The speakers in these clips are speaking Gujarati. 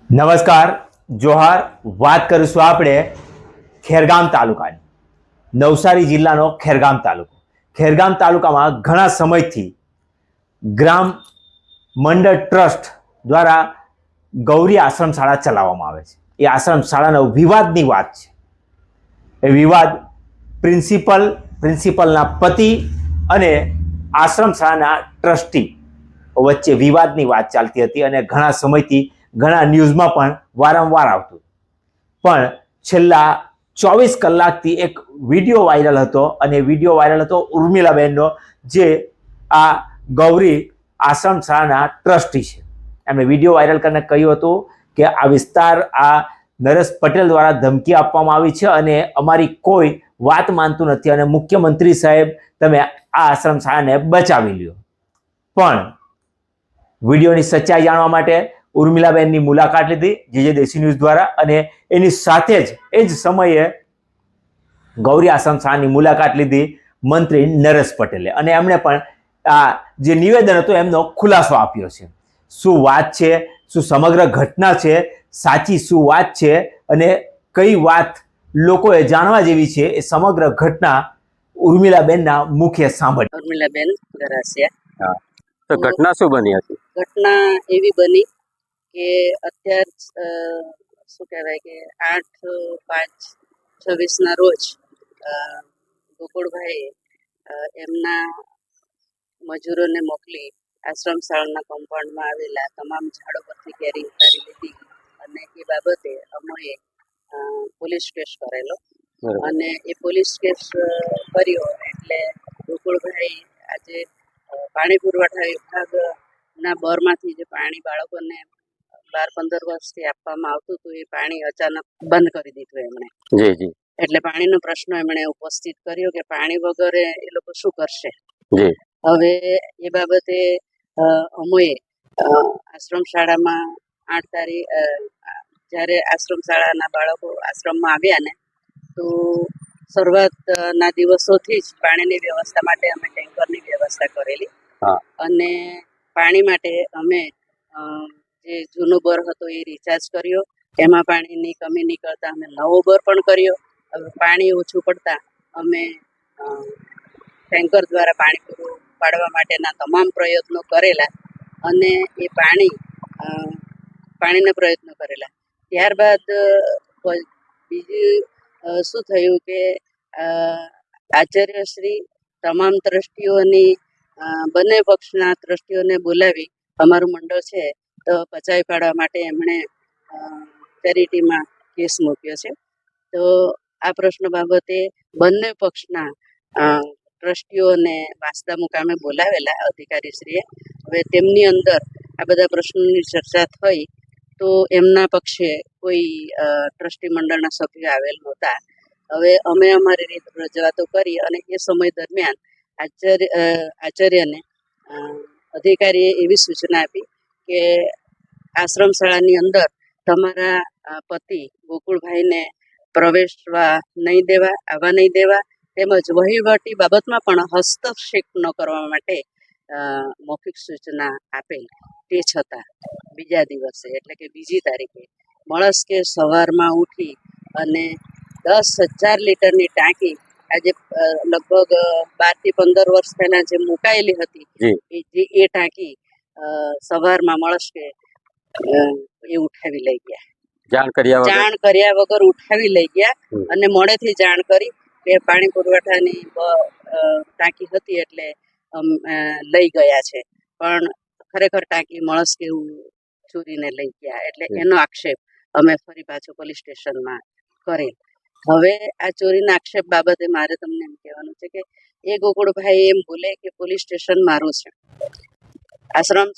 નમસ્કાર, જોહાર. વાત કરીશું આપણે ખેરગામ તાલુકાની. નવસારી જિલ્લાનો ખેરગામ તાલુકો. ખેરગામ તાલુકામાં ઘણા સમયથી ગ્રામ મંડળ ટ્રસ્ટ દ્વારા ગૌરી આશ્રમ શાળા ચલાવવામાં આવે છે. એ આશ્રમ શાળાનો વિવાદની વાત છે. એ વિવાદ પ્રિન્સિપલના પતિ અને આશ્રમ શાળાના ટ્રસ્ટી વચ્ચે વિવાદની વાત ચાલતી હતી અને ઘણા સમયથી ઘણા ન્યૂઝમાં પણ વારંવાર આવતું. પણ છેલ્લા 24 કલાકથી એક વિડીયો વાયરલ હતો અને વિડીયો વાયરલ હતો ઉર્મિલાબેનનો, જે આ ગૌરી આશ્રમ શાળાના ટ્રસ્ટી છે. એમણે વિડીયો વાયરલ કરીને કહ્યું હતું કે આ વિસ્તાર આ નરેશ પટેલ દ્વારા ધમકી આપવામાં આવી છે અને અમારી કોઈ વાત માનતું નથી અને મુખ્યમંત્રી સાહેબ તમે આ આશ્રમ શાળાને બચાવી લ્યો. પણ વિડીયોની સચ્ચાઈ જાણવા માટે ઉર્મિલાબેનની મુલાકાત લીધી જે દેશી ન્યૂઝ દ્વારા, અને એની સાથે જ એ જ સમયે ગૌરી આશ્રમ શાળાની મુલાકાત લીધી મંત્રી નરેશ પટેલે, અને એમણે પણ આ જે નિવેદન હતું એમનો ખુલાસો આપ્યો છે. શું વાત છે, શું સમગ્ર ઘટના છે, સાચી શું વાત છે અને કઈ વાત લોકોએ જાણવા જેવી છે, એ સમગ્ર ઘટના ઉર્મિલાબેનના મુખે સાંભળી. ઉર્મિલાબેન ગરાસિયા. તો ઘટના શું બની હતી? ઘટના એવી બની કે અત્યાર શું કહેવાય કે 8/5/26 રોજ ગોકુળભાઈ એમના મજૂરોને મોકલી આશ્રમ શાળાના કમ્પાઉન્ડમાં આવેલા તમામ ઝાડો પરથી કેરી ઉતારી લીધી અને એ બાબતે અમે પોલીસ કેસ કરેલો. અને એ પોલીસ કેસ કર્યો એટલે ગોકુળભાઈ આજે પાણી પુરવઠા વિભાગના બોરમાંથી જે પાણી બાળકોને 12-15 વર્ષથી આપવામાં આવતું હતું એ પાણી અચાનક બંધ કરી દીધું એમણે. જી જી. એટલે પાણીનો પ્રશ્ન એમણે ઉપસ્થિત કર્યો કે પાણી વગર એ લોકો શું કરશે. જી. હવે એ બાબતે અમોએ આશ્રમ શાળામાં 8 તારીખ જ્યારે આશ્રમ શાળાના બાળકો આશ્રમમાં આવ્યા ને, તો શરૂઆતના દિવસોથી જ પાણીની વ્યવસ્થા માટે અમે ટેન્કરની વ્યવસ્થા કરેલી. અને પાણી માટે અમે જે જૂનો બોર હતો એ રિચાર્જ કર્યો. એમાં પાણીની કમી નીકળતા અમે નવો બોર પણ કર્યો. હવે પાણી ઓછું પડતા અમે ટેન્કર દ્વારા પાણી પૂરું પાડવા માટેના તમામ પ્રયત્નો કરેલા અને એ પાણીના પ્રયત્નો કરેલા. ત્યારબાદ બીજું શું થયું કે આચાર્યશ્રી તમામ ટ્રસ્ટીઓની બંને પક્ષના ટ્રસ્ટીઓને બોલાવી અમારું મંડળ છે તો પચાવી પાડવા માટે એમણે ચેરિટીમાં કેસ મૂક્યો છે. તો આ પ્રશ્ન બાબતે બંને પક્ષના ટ્રસ્ટીઓને વાંસદા મુકામે બોલાવેલા અધિકારીશ્રીએ. હવે તેમની અંદર આ બધા પ્રશ્નોની ચર્ચા થઈ તો એમના પક્ષે કોઈ ટ્રસ્ટી મંડળના સભ્યો આવેલ નહોતા. હવે અમે અમારી રીતે રજૂઆતો કરી અને એ સમય દરમિયાન આચાર્યને અધિકારીએ એવી સૂચના આપી કે આશ્રમ શાળાની અંદર તમારા પતિ ગોકુળભાઈને પ્રવેશવા નહીં દેવા, આવવા નહીં દેવા, તેમજ વહીવટી બાબતમાં પણ હસ્તક્ષેપ ન કરવા માટે મૌખિક સૂચના આપેલ. તે છતાં બીજા દિવસે એટલે કે 2જી તારીખે મળસ્કે સવારમાં ઉઠી અને 10,000 લીટરની ટાંકી આજે લગભગ 12 થી 15 વર્ષ પહેલા જે મુકાયેલી હતી એ ટાંકી સવારમાં મળસ્કે એ ઉઠાવી લઈ ગયા. જાણ કર્યા વગર ઉઠાવી લઈ ગયા અને મોડેથી જાણ કરી કે પાણી પુરવઠાની ટાંકી હતી એટલે લઈ ગયા છે, પણ ખરેખર ટાંકી મળસ્કે ચોરીને લઈ ગયા. એટલે એનો આક્ષેપ અમે ફરી પાછો પોલીસ સ્ટેશનમાં કરેલ. હવે આ ચોરીના આક્ષેપ બાબતે મારે તમને એમ કહેવાનું છે કે એ ગોકુળભાઈ એમ બોલે કે પોલીસ સ્ટેશન મારું છે, આશ્રમ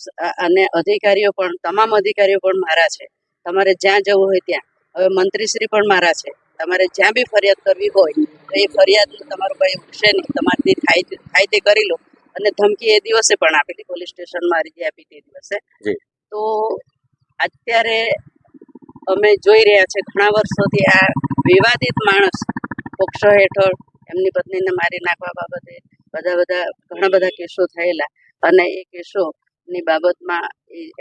અને અધિકારીઓ પણ તમામ અધિકારીઓ પણ મારા છે, તમારે જ્યાં જવું હોય ત્યાં. હવે મંત્રીશ્રી પણ મારા છે, તમારે જ્યાં બી ફરિયાદ કરવી હોય તો એ ફરિયાદનું તમારું કંઈ ઉઠશે નહીં, તમારાથી થાય તે કરી લો. અને ધમકી એ દિવસે પણ આપેલી, પોલીસ સ્ટેશનમાં અરજી આપી તે દિવસે. તો અત્યારે અમે જોઈ રહ્યા છે ઘણા વર્ષોથી આ વિવાદિત માણસ પોક્સો હેઠળ એમની પત્નીને મારી નાખવા બાબતે ઘણા બધા કેસો થયેલા અને એ કેસોની બાબતમાં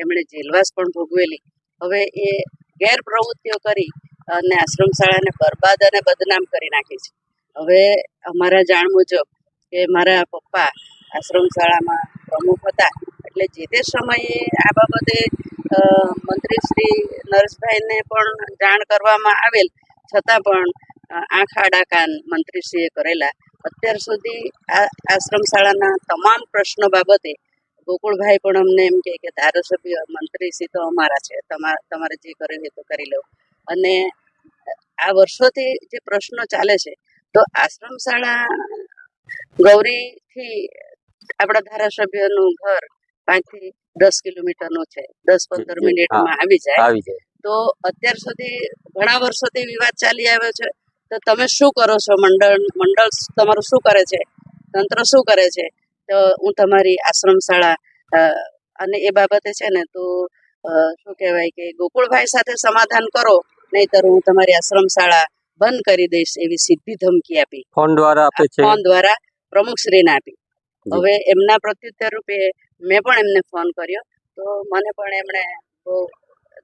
એમણે જેલવાસ પણ ભોગવેલી. હવે એ ગેરપ્રવૃત્તિઓ કરી અને આશ્રમ શાળાને બરબાદ અને બદનામ કરી નાખી છે. હવે અમારા જાણ મુજબ કે મારા પપ્પા આશ્રમ શાળામાં પ્રમુખ હતા, એટલે જે તે સમયે આ બાબતે મંત્રી શ્રી નરેશભાઈને પણ જાણ કરવામાં આવેલ, છતાં પણ આંખ આડા કાન મંત્રીશ્રીએ કરેલા. અત્યાર સુધી આ આશ્રમ શાળાના તમામ પ્રશ્નો બાબતે ગોકુળભાઈ પણ અમને એમ કહે કે ધારાસભ્ય મંત્રીશ્રી તો અમારા છે, તમારે જે કરવું એ તો કરી લો. અને આ વર્ષોથી જે પ્રશ્નો ચાલે છે, તો આશ્રમ શાળા ગૌરીથી આપણા ધારાસભ્યનું ઘર 5 થી 10 કિલોમીટરનું છે, 10-15 મિનિટમાં આવી જાય. તો અત્યાર સુધી ઘણા વર્ષોથી વિવાદ ચાલી આવ્યો છે. તો તમે શું કરો છો? મંડળ તમારું શું કરે છે? તંત્ર શું કરે છે? તો હું તમારી આશ્રમ શાળા અને એ બાબતે છે ને, તો શું કહેવાય કે ગોકુળભાઈ સાથે સમાધાન કરો, નહીતર હું તમારી આશ્રમ શાળા બંધ કરી દઈશ, એવી સીધી ધમકી આપી. ફોન દ્વારા આપે છે? ફોન દ્વારા પ્રમુખશ્રીને આપી. હવે એમના પ્રત્યુત્તર રૂપે મેં પણ એમને ફોન કર્યો, તો મને પણ એમણે બહુ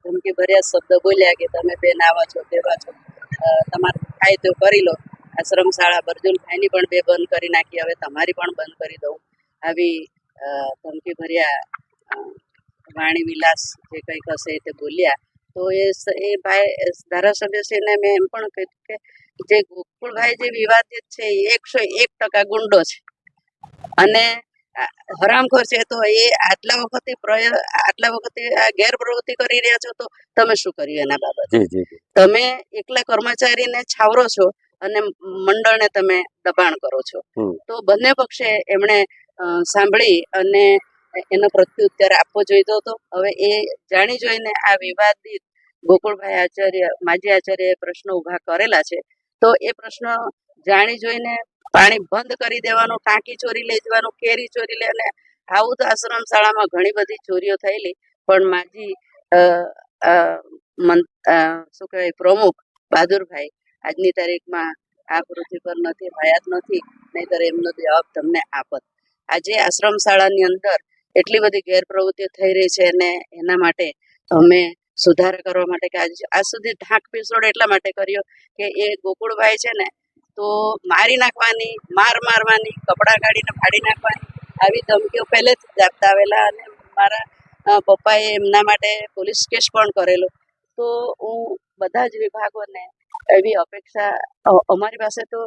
ધમકી ભર્યા શબ્દ બોલ્યા કે તમે બેન આવા છો, તેવા છો, તમારે થાય તો કરી લો. આશ્રમ શાળા બરજુલભાઈની પણ 2 બંધ કરી નાખી, હવે તમારી પણ બંધ કરી દઉં, આવી ધમકી ભર્યા વાણી વિલાસ જે કંઈક હશે તે બોલ્યા. તો એ ભાઈ ધારાસભ્યશ્રીને મેં એમ પણ કહ્યું કે જે ગોકુળભાઈ જે વિવાદિત છે એ 101% ગુંડો છે અને હરામખોર છે. તો એ આટલા વખતે આ ગેરપ્રવૃત્તિ કરી રહ્યા છો, તો તમે શું કર્યું એના બાબતે? તમે એકલા કર્મચારીને છાવરો છો અને મંડળને તમે દબાણ કરો છો. તો બંને પક્ષે એમણે સાંભળી અને એનો પ્રત્યુત્તર આપવો જોઈતો હતો. હવે એ જાણી જોઈને આ વિવાદિત ગોકુળભાઈ આચાર્ય, માજી આચાર્યએ પ્રશ્નો ઉભા કરેલા છે, તો એ પ્રશ્ન જાણી જોઈને પાણી બંધ કરી દેવાનું, ટાંકી ચોરી લઈ જવાનું, કેરી ચોરી લે. અને આવું તો આશ્રમ શાળામાં ઘણી બધી ચોરીઓ થયેલી, પણ માજી શું કહેવાય પ્રમુખ બહાદુરભાઈ આજની તારીખમાં આ પૃથ્વી પર નથી, હયાત નથી, નહીંતર એમનો જવાબ તમને આપત. આજે આશ્રમ શાળાની અંદર એટલી બધી ગેરપ્રવૃત્તિઓ થઈ રહી છે, અને એના માટે અમે સુધાર કરવા માટે કે આજ સુધી ઢાંક પીસોડ એટલા માટે કર્યો કે એ ગોકુળભાઈ છે ને, તો મારી નાખવાની, મારવાની, કપડાં કાઢીને ફાડી નાખવાની, આવી ધમકીઓ પહેલેથી જ આપતા આવેલા. અને મારા પપ્પાએ એમના માટે પોલીસ કેસ પણ કરેલો. તો હું બધા જ વિભાગોને એવી અપેક્ષા, અમારી પાસે તો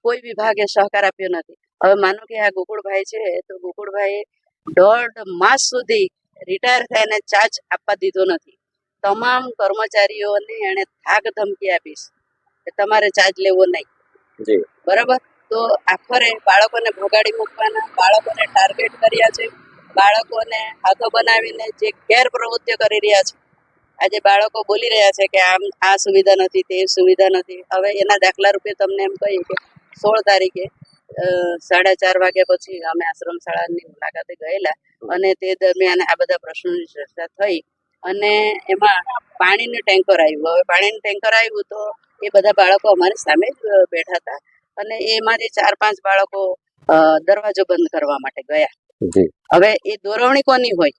કોઈ વિભાગે સહકાર આપ્યો નથી. હવે માનો કે આ ગોકુળભાઈ છે, તો ગોકુળભાઈ 1.5 માસ સુધી રિટાયર થઈને ચાર્જ આપવા દીધો નથી. તમામ કર્મચારીઓને એને ધાક ધમકી આપીશ કે તમારે ચાર્જ લેવો નહીં, બરાબર? તો આખરે બાળકોને ભગાડી મૂકવાના, બાળકોને ટાર્ગેટ કર્યા છે, બાળકોને હાથો બનાવીને જે ગેરપ્રવૃત્તિઓ કરી રહ્યા છે. આજે બાળકો બોલી રહ્યા છે કે આમ આ સુવિધા નથી, તે સુવિધા નથી. હવે એના દાખલા રૂપે તમને એમ કહીએ કે 16 તારીખે 4:30 વાગ્યા પછી અમે આશ્રમ શાળાની મુલાકાતે ગયેલા, અને તે દરમિયાન આ બધા પ્રશ્નોની ચર્ચા થઈ. અને એમાં પાણીનું ટેન્કર આવ્યું. હવે પાણીનું ટેન્કર આવ્યું તો એ બધા બાળકો અમારી સામે જ બેઠા હતા, અને એમાંથી 4-5 બાળકો દરવાજો બંધ કરવા માટે ગયા. હવે એ દોરવણી કોની હોય?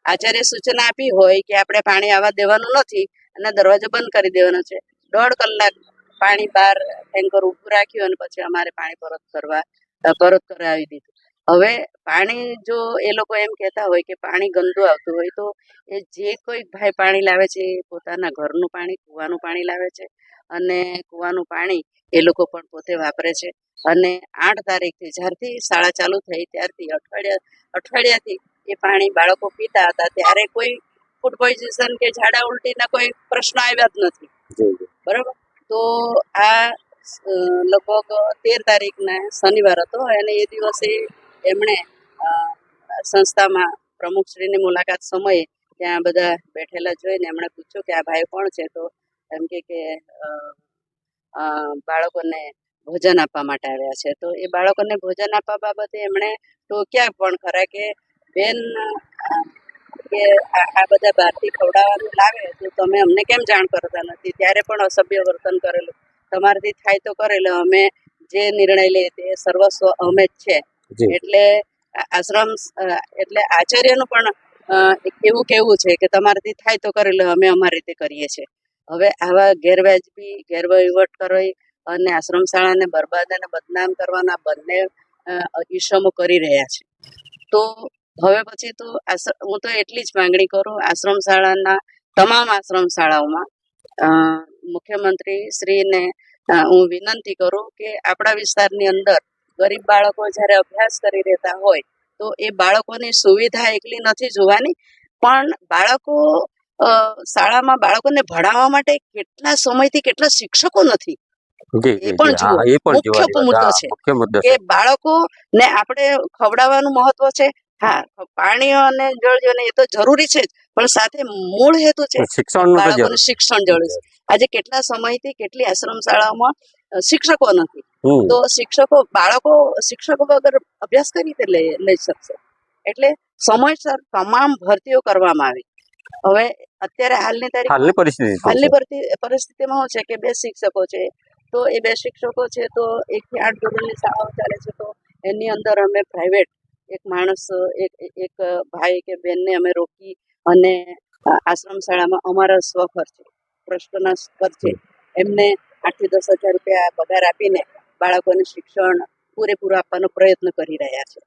આચાર્ય સૂચના આપી હોય કે આપણે પાણી આવવા દેવાનું નથી અને દરવાજો બંધ કરી દેવાનો છે. 1.5 કલાક પાણી બહાર ટેન્કર ઊભું રાખ્યું અને પછી અમારે પાણી પરત કરાવી દીધું. હવે પાણી જો એ લોકો એમ કહેતા હોય કે પાણી ગંદુ આવતું હોય, તો એ જે કોઈ ભાઈ પાણી લાવે છે એ પોતાના ઘરનું પાણી, કૂવાનું પાણી લાવે છે, અને કૂવાનું પાણી એ લોકો પણ પોતે વાપરે છે. અને 8 તારીખથી જ્યારથી શાળા ચાલુ થઈ ત્યારથી અઠવાડિયાથી એ પાણી બાળકો પીતા હતા, ત્યારે કોઈ ફૂડ પોઈઝન કે ઝાડા ઉલટીના કોઈ પ્રશ્ન આવ્યા જ નથી, બરાબર? તો આ લગભગ 13 તારીખના શનિવાર હતો, અને એ દિવસે એમણે સંસ્થામાં પ્રમુખશ્રીની મુલાકાત સમયે ત્યાં બધા બેઠેલા જોઈને એમણે પૂછ્યું કે આ ભાઈ કોણ છે? તો એમ કે બાળકોને ભોજન આપવા માટે આવ્યા છે. તો એ બાળકોને ભોજન આપવા બાબતે એમણે ટોક્યા પણ ખરા કે બેન, કે આ બધા બહારથી ખવડાવવાનું લાવે તો તમે અમને કેમ જાણ કરતા નથી? ત્યારે પણ અસભ્ય વર્તન કરેલું. તમારાથી થાય તો કરેલો, અમે જે નિર્ણય લઈએ તે સર્વસ્વ અમે જ છે. એટલે આશ્રમ એટલે આચાર્યનું પણ એવું કેવું છે કે તમારાથી થાય તો કરી લો, અમે અમારી રીતે કરીએ છીએ. હવે આવા ગેરવાજબી ગેરવહીવટ કરી અને આશ્રમ શાળાને બરબાદ અને બદનામ કરવાના બંને ઈસમો કરી રહ્યા છે. તો હવે પછી તો હું તો એટલી જ માંગણી કરું, આશ્રમ શાળાના તમામ આશ્રમ શાળાઓમાં મુખ્યમંત્રી શ્રીને હું વિનંતી કરું કે આપણા વિસ્તારની અંદર ગરીબ બાળકો જ્યારે અભ્યાસ કરી રહેતા હોય તો એ બાળકોની સુવિધા એકલી નથી જોવાની, પણ બાળકો શાળામાં બાળકોને ભણાવવા માટે કેટલા સમયથી કેટલા શિક્ષકો નથી જી એ પણ જુઓ. એ પણ મુખ્ય મુદ્દો છે મુખ્ય મુદ્દો કે છે. બાળકોને આપણે ખવડાવવાનું મહત્વ છે. હા, પાણી અને જળ ને એ તો જરૂરી છે જ, પણ સાથે મૂળ હેતુ છે શિક્ષણનું તો બાળકોને જરૂર. શિક્ષણ જરૂરી છે. આજે કેટલા સમયથી કેટલી આશ્રમ શાળાઓમાં શિક્ષકો નથી, તો બાળકો શિક્ષકો વગર અભ્યાસ કઈ રીતે લઈ શકશે? એટલે સમયસર તમામ ભરતીઓ કરવામાં આવી. હવે અત્યારે હાલની પરિસ્થિતિમાં શું છે કે 2 શિક્ષકો છે, તો એ 2 શિક્ષકો છે તો 1 થી 8 ધોરણની શાળાઓ ચાલે છે, તો એની અંદર અમે પ્રાઇવેટ એક માણસ એક ભાઈ કે બેનને અમે રોકી અને આશ્રમ શાળામાં અમારા સ્વખર્ચે ટ્રસ્ટના ખર્ચે એમને 8 થી 10 હજાર રૂપિયા પગાર આપીને બાળકોને શિક્ષણ પૂરેપૂરું આપવાનો પ્રયત્ન કરી રહ્યા છે.